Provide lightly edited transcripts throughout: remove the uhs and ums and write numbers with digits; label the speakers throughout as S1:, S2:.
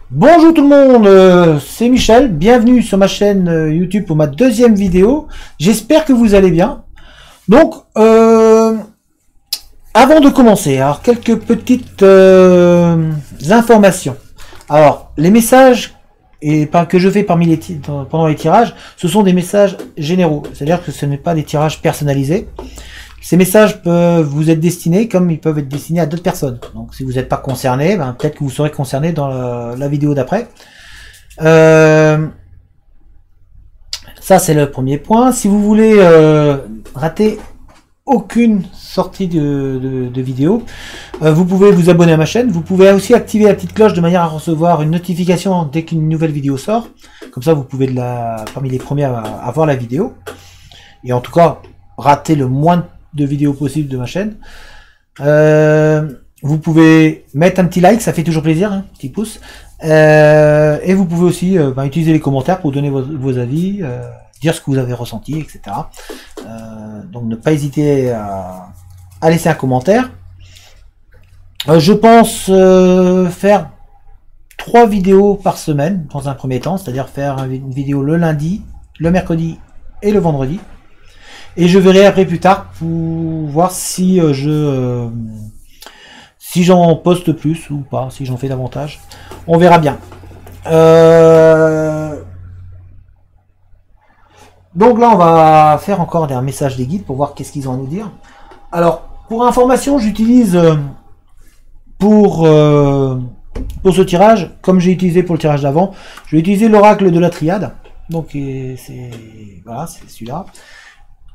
S1: Bonjour tout le monde, c'est Michel, bienvenue sur ma chaîne YouTube pour ma deuxième vidéo. J'espère que vous allez bien. Donc, avant de commencer, alors quelques petites informations. Alors, les messages que je fais pendant les tirages, ce sont des messages généraux, c'est-à-dire que ce n'est pas des tirages personnalisés. Ces messages peuvent vous être destinés comme ils peuvent être destinés à d'autres personnes. Donc si vous n'êtes pas concerné, peut-être que vous serez concerné dans la vidéo d'après. Ça c'est le premier point. Si vous voulez rater aucune sortie de vidéo, vous pouvez vous abonner à ma chaîne. Vous pouvez aussi activer la petite cloche de manière à recevoir une notification dès qu'une nouvelle vidéo sort. Comme ça vous pouvez parmi les premiers à voir la vidéo. Et en tout cas, rater le moins de vidéos possibles de ma chaîne. Vous pouvez mettre un petit like, ça fait toujours plaisir, un petit pouce. Et vous pouvez aussi utiliser les commentaires pour donner vos avis, dire ce que vous avez ressenti, etc. Donc ne pas hésiter à laisser un commentaire. Je pense faire 3 vidéos par semaine dans un premier temps, c'est-à-dire faire une vidéo le lundi, le mercredi et le vendredi. Et je verrai après plus tard pour voir si si j'en poste plus ou pas, si j'en fais davantage. On verra bien. Donc là, on va faire encore un message des guides pour voir qu'est-ce qu'ils ont à nous dire. Alors, pour information, j'utilise pour ce tirage, comme j'ai utilisé pour le tirage d'avant, je vais utiliser l'oracle de la triade. Donc c'est voilà, c'est celui-là.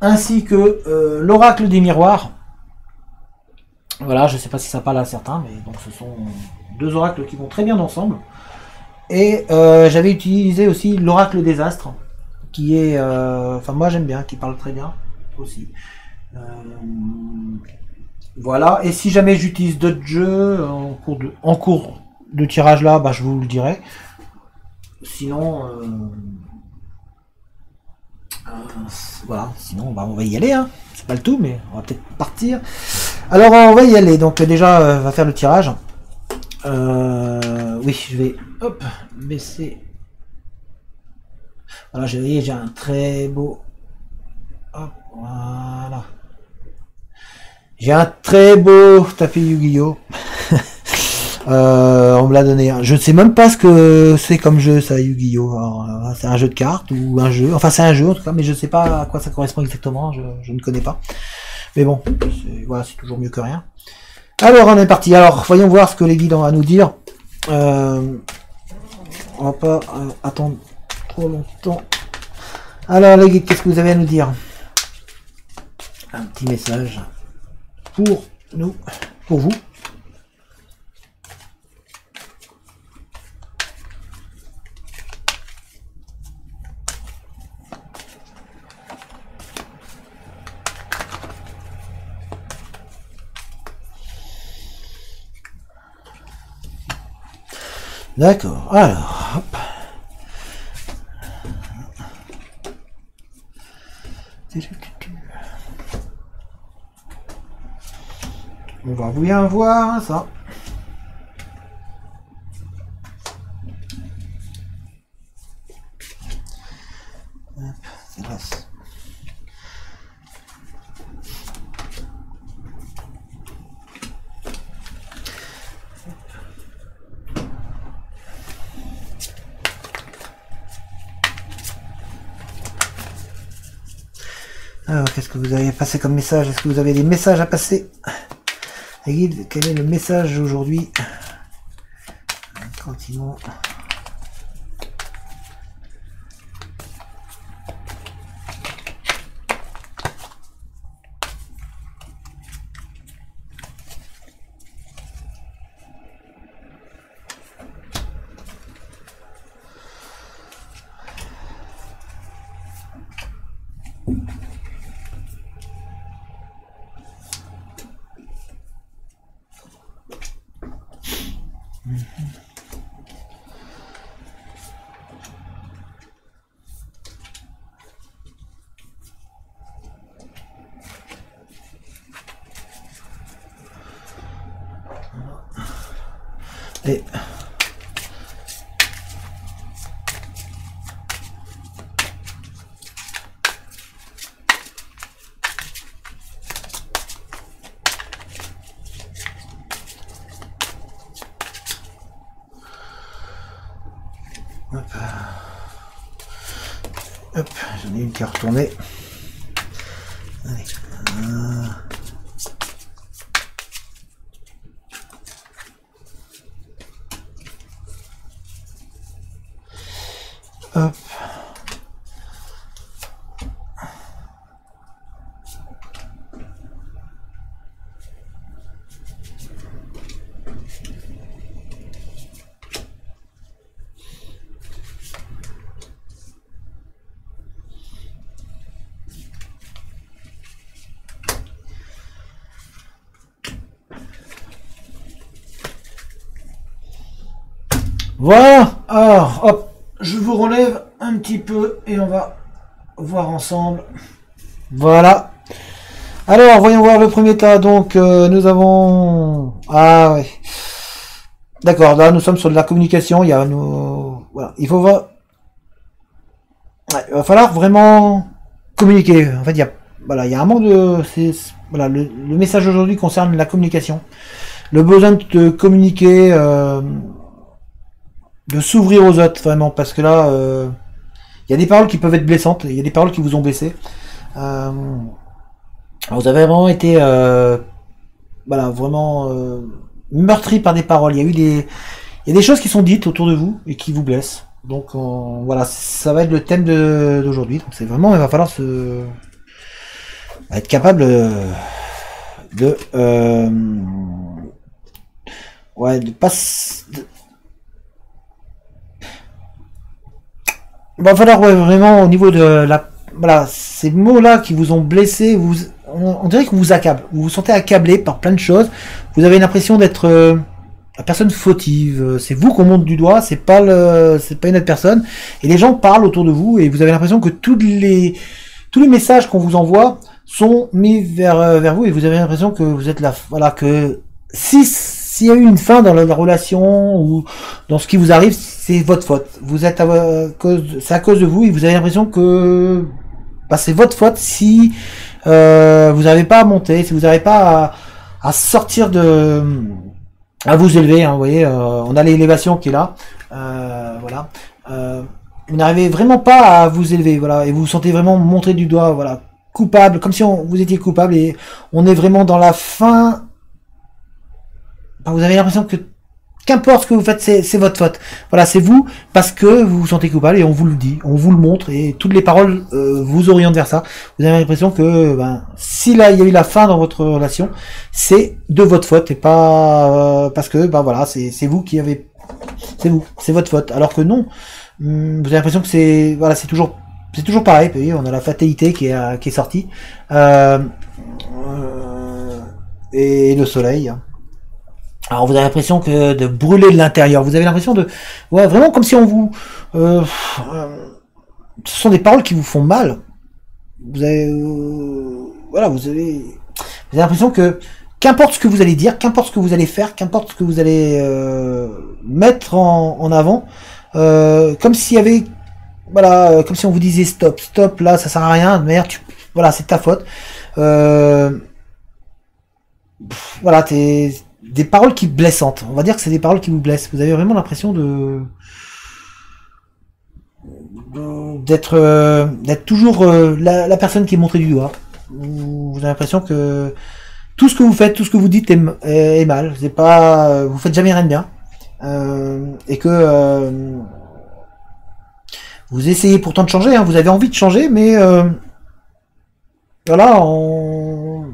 S1: Ainsi que l'oracle des miroirs. Voilà, je ne sais pas si ça parle à certains, mais donc ce sont deux oracles qui vont très bien ensemble. Et j'avais utilisé aussi l'oracle des astres, qui est, enfin moi j'aime bien, qui parle très bien aussi. Voilà, et si jamais j'utilise d'autres jeux en cours de tirage là, je vous le dirai. Sinon, voilà, sinon on va y aller, hein. C'est pas le tout, mais on va peut-être partir. Alors on va y aller, donc déjà on va faire le tirage. Oui, je vais hop baisser. Voilà, j'ai un très beau. Hop, voilà. J'ai un très beau tapis Yu-Gi-Oh! On me l'a donné. Je ne sais même pas ce que c'est comme jeu, ça, Yu-Gi-Oh! C'est un jeu de cartes ou un jeu. Enfin, c'est un jeu en tout cas, mais je ne sais pas à quoi ça correspond exactement. Je ne connais pas. Mais bon, voilà, c'est toujours mieux que rien. Alors, on est parti. Alors, voyons voir ce que les guides ont à nous dire. On va pas attendre trop longtemps. Alors, les guides, qu'est-ce que vous avez à nous dire? Un petit message pour nous, pour vous. D'accord, alors, hop. On va bien voir ça. Hop, ça passe. Alors, qu'est-ce que vous avez passé comme message? Est-ce que vous avez des messages à passer? Les guides, quel est le message aujourd'hui? Continuons. Et Hop. Hop, j'en ai une qui a retourné. Allez. Hop. Voilà, alors hop, je vous relève un petit peu et on va voir ensemble. Voilà. Alors, voyons voir le premier tas. Donc, nous avons... Ah ouais. D'accord, là nous sommes sur de la communication. Il y a nous... Voilà, il faut voir... Ouais, il va falloir vraiment communiquer. En fait, il y a... Voilà, il y a un manque de... Voilà, le message aujourd'hui concerne la communication. Le besoin de communiquer... de s'ouvrir aux autres vraiment parce que là il y a des paroles qui peuvent être blessantes, il y a des paroles qui vous ont blessé, vous avez vraiment été voilà vraiment meurtri par des paroles, il y a des choses qui sont dites autour de vous et qui vous blessent, donc voilà, ça va être le thème d'aujourd'hui, donc c'est vraiment, il va falloir être capable de ouais, de pas il va falloir ouais, vraiment au niveau de la... Voilà, ces mots-là qui vous ont blessé, on dirait qu'on vous accable. Vous vous sentez accablé par plein de choses. Vous avez l'impression d'être la personne fautive. C'est vous qu'on monte du doigt, c'est pas une autre personne. Et les gens parlent autour de vous et vous avez l'impression que tous les messages qu'on vous envoie sont mis vers vous et vous avez l'impression que vous êtes là. Voilà, que s'il y a eu une fin dans la relation ou dans ce qui vous arrive, c'est votre faute. Vous êtes c'est à cause de vous et vous avez l'impression que bah, c'est votre faute si vous n'arrivez pas à monter, si vous n'arrivez pas à sortir à vous élever. Hein, vous voyez, on a l'élévation qui est là. Voilà. Vous n'arrivez vraiment pas à vous élever. Voilà, et vous vous sentez vraiment montré du doigt. Voilà, coupable, comme si vous étiez coupable et on est vraiment dans la fin. Vous avez l'impression que qu'importe ce que vous faites, c'est votre faute. Voilà, c'est vous, parce que vous vous sentez coupable et on vous le dit, on vous le montre et toutes les paroles vous orientent vers ça. Vous avez l'impression que si là il y a eu la fin dans votre relation, c'est de votre faute et pas parce que voilà, c'est vous qui avez, c'est votre faute. Alors que non, vous avez l'impression que c'est toujours pareil. Vous voyez, on a la fatalité qui est sortie et le soleil. Alors vous avez l'impression que de brûler de l'intérieur, vous avez l'impression de... Ouais, vraiment comme si on vous... ce sont des paroles qui vous font mal. Vous avez... voilà, vous avez l'impression que qu'importe ce que vous allez dire, qu'importe ce que vous allez faire, qu'importe ce que vous allez mettre en avant, comme s'il y avait... Voilà, comme si on vous disait stop, là ça sert à rien, merde, voilà, c'est ta faute. Voilà, des paroles qui blessantes. On va dire que c'est des paroles qui vous blessent. Vous avez vraiment l'impression d'être toujours la personne qui est montrée du doigt. Vous avez l'impression que tout ce que vous faites, tout ce que vous dites est mal. C'est pas, vous faites jamais rien de bien. Et que vous essayez pourtant de changer. Hein, vous avez envie de changer, mais voilà,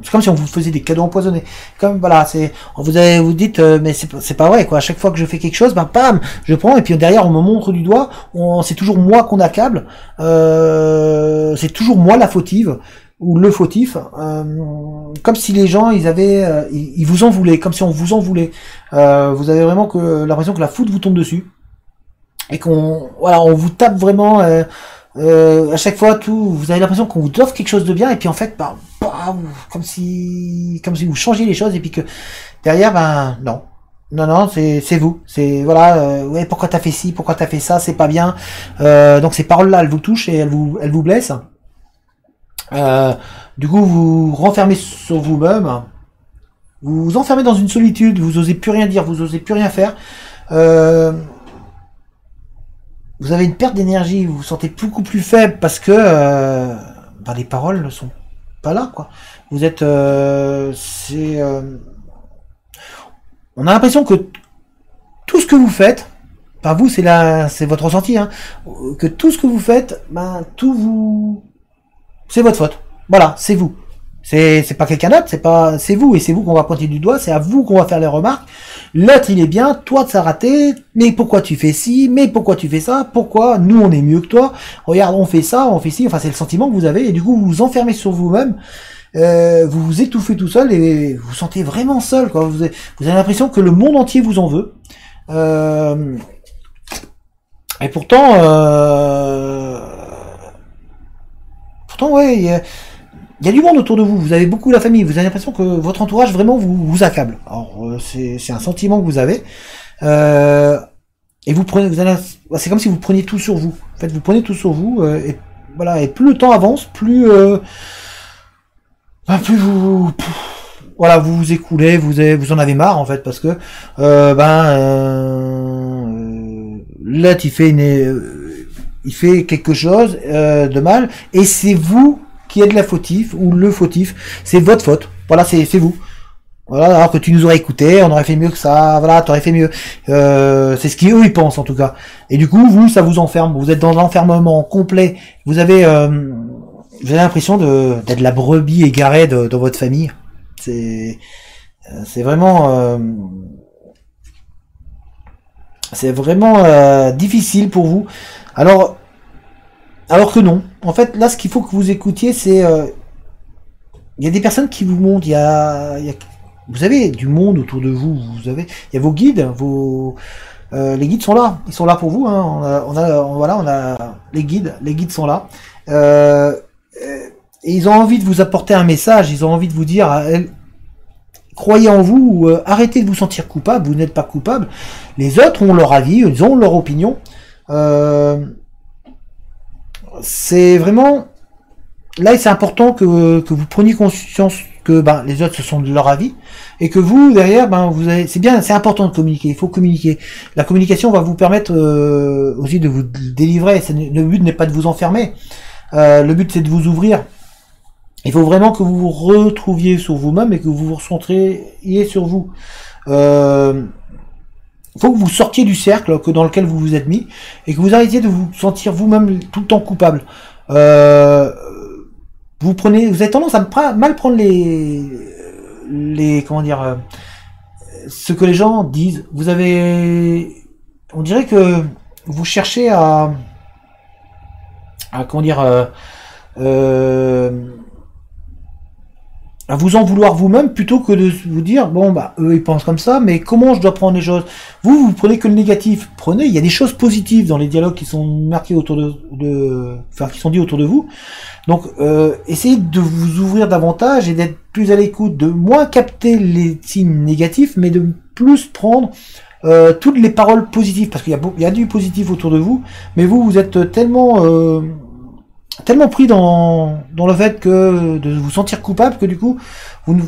S1: c'est comme si on vous faisait des cadeaux empoisonnés. Comme voilà, vous dites mais c'est pas vrai quoi. À chaque fois que je fais quelque chose, bam, je prends et puis derrière on me montre du doigt. C'est toujours moi qu'on accable. C'est toujours moi la fautive ou le fautif. Comme si les gens ils vous en voulaient, comme si on vous en voulait. Vous avez vraiment l'impression que la foudre vous tombe dessus et on vous tape vraiment. À chaque fois, vous avez l'impression qu'on vous offre quelque chose de bien, et puis en fait, comme si vous changiez les choses, et puis que derrière, non, c'est vous, c'est voilà, ouais, pourquoi t'as fait ci, pourquoi t'as fait ça, c'est pas bien. Donc ces paroles-là, elles vous touchent et elles vous blessent. Du coup, vous renfermez sur vous-même, vous vous enfermez dans une solitude, vous osez plus rien dire, vous osez plus rien faire. Vous avez l'impression que voilà, vous faites jamais rien de bien. Vous faites jamais rien de bien. Vous avez l'impression que tout ce que vous faites, tout ce que vous allez faire, qu'importe ce que vous allez dire, qu'importe ce que vous allez faire, qu'importe ce que vous allez mettre en avant, vous avez une perte d'énergie, vous vous sentez beaucoup plus faible parce que les paroles ne sont pas là, quoi. Vous êtes, on a l'impression que tout ce que vous faites, enfin vous, c'est votre ressenti, hein, que tout ce que vous faites, c'est votre faute. Voilà, c'est vous. C'est pas quelqu'un d'autre, c'est vous, et c'est vous qu'on va pointer du doigt, c'est à vous qu'on va faire les remarques. L'autre il est bien, toi ça a raté, mais pourquoi tu fais ci, mais pourquoi tu fais ça, pourquoi nous on est mieux que toi, regarde on fait ça, on fait ci, enfin c'est le sentiment que vous avez, et du coup vous vous enfermez sur vous-même, vous vous étouffez tout seul, et vous vous sentez vraiment seul, quoi. Vous avez l'impression que le monde entier vous en veut, et pourtant ouais, il y a du monde autour de vous, vous avez beaucoup la famille, vous avez l'impression que votre entourage vraiment vous accable. Alors c'est un sentiment que vous avez, et c'est comme si vous preniez tout sur vous. En fait, vous prenez tout sur vous, et voilà. Et plus le temps avance, plus vous vous écoulez, vous en avez marre en fait, parce que là il fait quelque chose de mal, et c'est vous qui êtes la fautif, ou le fautif, c'est votre faute. Voilà, c'est vous. Voilà, alors que tu nous aurais écouté, on aurait fait mieux que ça, voilà, t'aurais fait mieux. C'est ce qu'eux ils pensent en tout cas. Et du coup, vous, ça vous enferme, vous êtes dans l'enfermement complet, vous avez l'impression d'être la brebis égarée dans votre famille. C'est vraiment difficile pour vous. Alors que non. En fait, là, ce qu'il faut que vous écoutiez, c'est il y a des personnes qui vous montrent. Vous avez du monde autour de vous. Il y a vos guides. Les guides sont là. Ils sont là pour vous. Hein. On a les guides. Les guides sont là. Et ils ont envie de vous apporter un message. Ils ont envie de vous dire croyez en vous. Arrêtez de vous sentir coupable. Vous n'êtes pas coupable. Les autres ont leur avis. Ils ont leur opinion. C'est vraiment là, c'est important que vous preniez conscience que les autres ce sont de leur avis, et que vous derrière c'est important de communiquer. Il faut communiquer. La communication va vous permettre aussi de vous délivrer. Le but n'est pas de vous enfermer. Le but c'est de vous ouvrir. Il faut vraiment que vous vous retrouviez sur vous-même et que vous vous recentriez sur vous. Il faut que vous sortiez du cercle dans lequel vous vous êtes mis, et que vous arrêtiez de vous sentir vous-même tout le temps coupable. Vous avez tendance à mal prendre ce que les gens disent. On dirait que vous cherchez à vous en vouloir vous-même, plutôt que de vous dire eux ils pensent comme ça, mais comment je dois prendre les choses. Vous prenez que le négatif. Il y a des choses positives dans les dialogues qui sont marqués qui sont dits autour de vous. Donc essayez de vous ouvrir davantage et d'être plus à l'écoute, de moins capter les signes négatifs, mais de plus prendre toutes les paroles positives, parce qu'il y a du positif autour de vous, mais vous êtes tellement pris dans le fait de vous sentir coupable, que du coup vous ne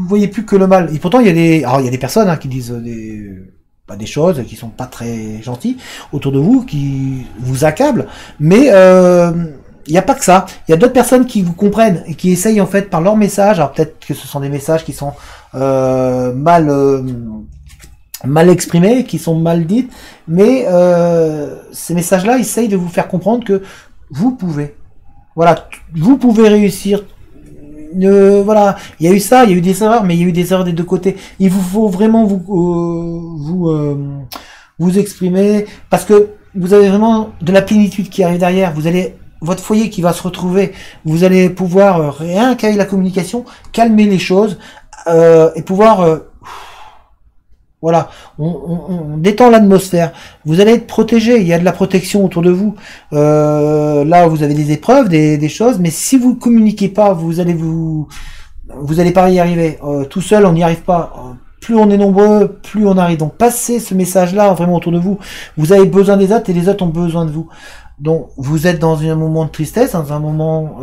S1: voyez plus que le mal. Et pourtant il y a des personnes qui disent des choses qui sont pas très gentilles autour de vous, qui vous accablent, mais il n'y a pas que ça. Il y a d'autres personnes qui vous comprennent et qui essayent en fait par leurs messages. Alors peut-être que ce sont des messages qui sont mal exprimés, qui sont mal dites, mais ces messages-là essayent de vous faire comprendre que vous pouvez. Voilà, vous pouvez réussir. Il y a eu ça, il y a eu des erreurs, mais il y a eu des erreurs des deux côtés. Il vous faut vraiment vous exprimer, parce que vous avez vraiment de la plénitude qui arrive derrière. Votre foyer qui va se retrouver. Vous allez pouvoir rien qu'avec la communication calmer les choses, et pouvoir on détend l'atmosphère. Vous allez être protégé, il y a de la protection autour de vous. Là, vous avez des épreuves, des choses, mais si vous communiquez pas, vous allez pas y arriver. Tout seul, on n'y arrive pas. Plus on est nombreux, plus on arrive. Donc, passez ce message-là vraiment autour de vous. Vous avez besoin des autres et les autres ont besoin de vous. Donc, vous êtes dans un moment de tristesse, dans un moment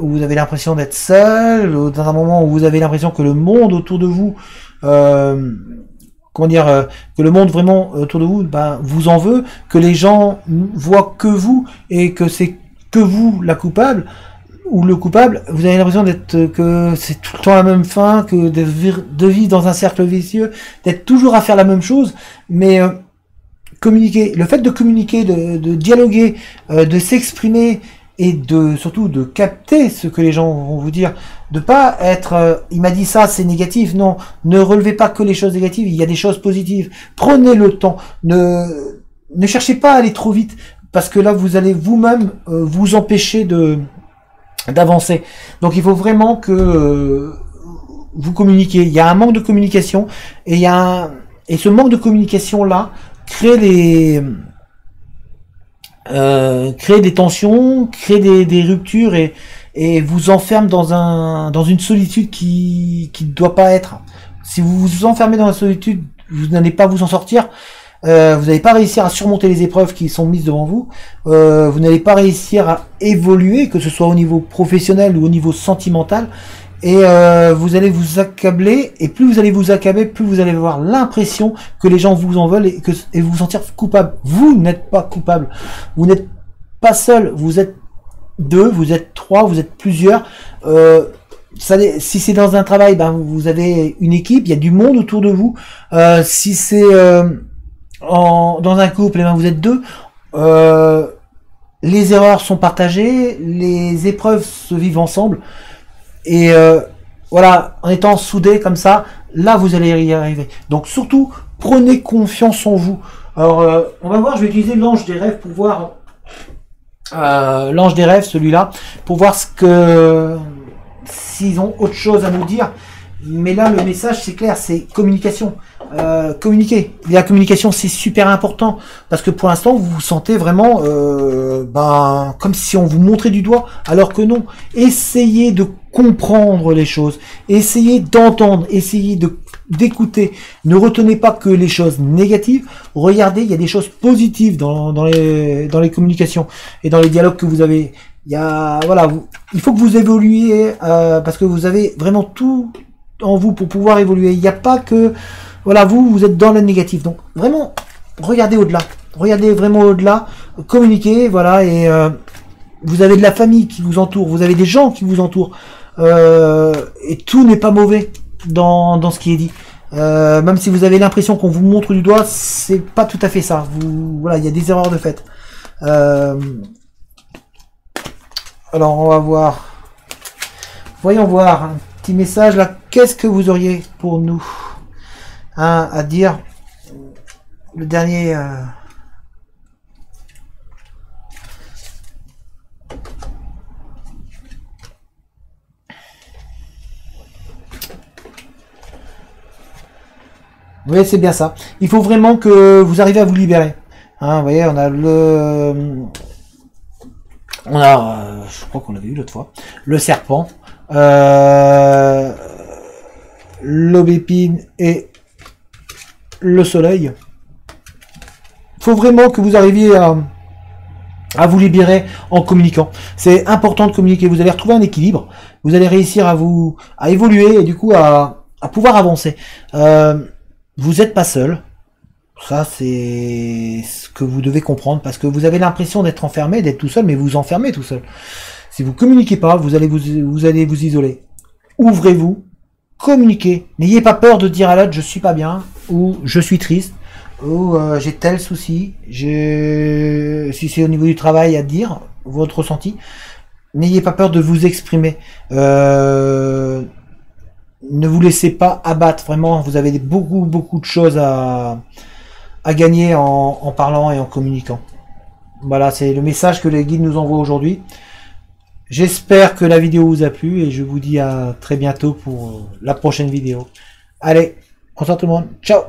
S1: où vous avez l'impression d'être seul, dans un moment où vous avez l'impression que le monde autour de vous comment dire, que le monde vraiment autour de vous, ben, vous en veut, que les gens voient que vous et que c'est que vous la coupable ou le coupable, vous avez l'impression d'être que c'est tout le temps la même fin, que de vivre dans un cercle vicieux, d'être toujours à faire la même chose, mais communiquer, le fait de communiquer, de dialoguer, de s'exprimer et de surtout de capter ce que les gens vont vous dire, de pas être il m'a dit ça, c'est négatif. Non, ne relevez pas que les choses négatives, il y a des choses positives. Prenez le temps, ne cherchez pas à aller trop vite parce que là vous allez vous-même vous empêcher d'avancer. Donc il faut vraiment que vous communiquiez. Il y a un manque de communication et et ce manque de communication là crée des tensions, crée des ruptures et vous enferme dans une solitude qui ne doit pas être. Si vous vous enfermez dans la solitude, vous n'allez pas vous en sortir. Vous n'allez pas réussir à surmonter les épreuves qui sont mises devant vous. Vous n'allez pas réussir à évoluer, que ce soit au niveau professionnel ou au niveau sentimental. Et vous allez vous accabler, et plus vous allez vous accabler, plus vous allez avoir l'impression que les gens vous en veulent et vous sentir coupable. Vous n'êtes pas coupable. Vous n'êtes pas seul. Vous êtes deux, vous êtes trois, vous êtes plusieurs. Si c'est dans un travail, ben vous avez une équipe, il y a du monde autour de vous. Si c'est dans un couple, ben vous êtes deux. Les erreurs sont partagées, les épreuves se vivent ensemble. Et voilà, en étant soudés comme ça, là vous allez y arriver. Donc surtout, prenez confiance en vous. Alors, on va voir, je vais utiliser l'ange des rêves pour voir l'ange des rêves, celui-là, pour voir s'ils ont autre chose à nous dire. Mais là, le message, c'est clair, c'est communication. Communiquer. La communication, c'est super important parce que pour l'instant, vous vous sentez vraiment comme si on vous montrait du doigt, alors que non. Essayez de comprendre les choses, essayez d'entendre, essayez d'écouter. Ne retenez pas que les choses négatives. Regardez, il y a des choses positives dans les communications et dans les dialogues que vous avez. Il faut que vous évoluiez parce que vous avez vraiment tout en vous pour pouvoir évoluer. Il n'y a pas que vous êtes dans le négatif. Donc vraiment, regardez au-delà. Regardez vraiment au-delà. Communiquez, et vous avez de la famille qui vous entoure. Vous avez des gens qui vous entourent. Et tout n'est pas mauvais dans ce qui est dit. Même si vous avez l'impression qu'on vous montre du doigt, c'est pas tout à fait ça. Il y a des erreurs de fait. Alors on va voir. Voyons voir un petit message là. Qu'est-ce que vous auriez pour nous à dire? Le dernier. Oui, c'est bien ça. Il faut vraiment que vous arrivez à vous libérer. Vous voyez, on a je crois qu'on l'avait vu l'autre fois, le serpent, l'aubépine et le soleil. Il faut vraiment que vous arriviez à vous libérer en communiquant. C'est important de communiquer. Vous allez retrouver un équilibre. Vous allez réussir à évoluer et du coup à pouvoir avancer. Vous n'êtes pas seul. Ça, c'est ce que vous devez comprendre parce que vous avez l'impression d'être enfermé, d'être tout seul, mais vous vous enfermez tout seul. Si vous communiquez pas, vous allez vous isoler. Ouvrez-vous, communiquez. N'ayez pas peur de dire à l'autre je suis pas bien ou je suis triste ou j'ai tel souci. Si c'est au niveau du travail à dire votre ressenti, n'ayez pas peur de vous exprimer. Ne vous laissez pas abattre, vraiment, vous avez beaucoup de choses à gagner en parlant et en communiquant. Voilà, c'est le message que les guides nous envoient aujourd'hui. J'espère que la vidéo vous a plu et je vous dis à très bientôt pour la prochaine vidéo. Allez, bonsoir tout le monde, ciao!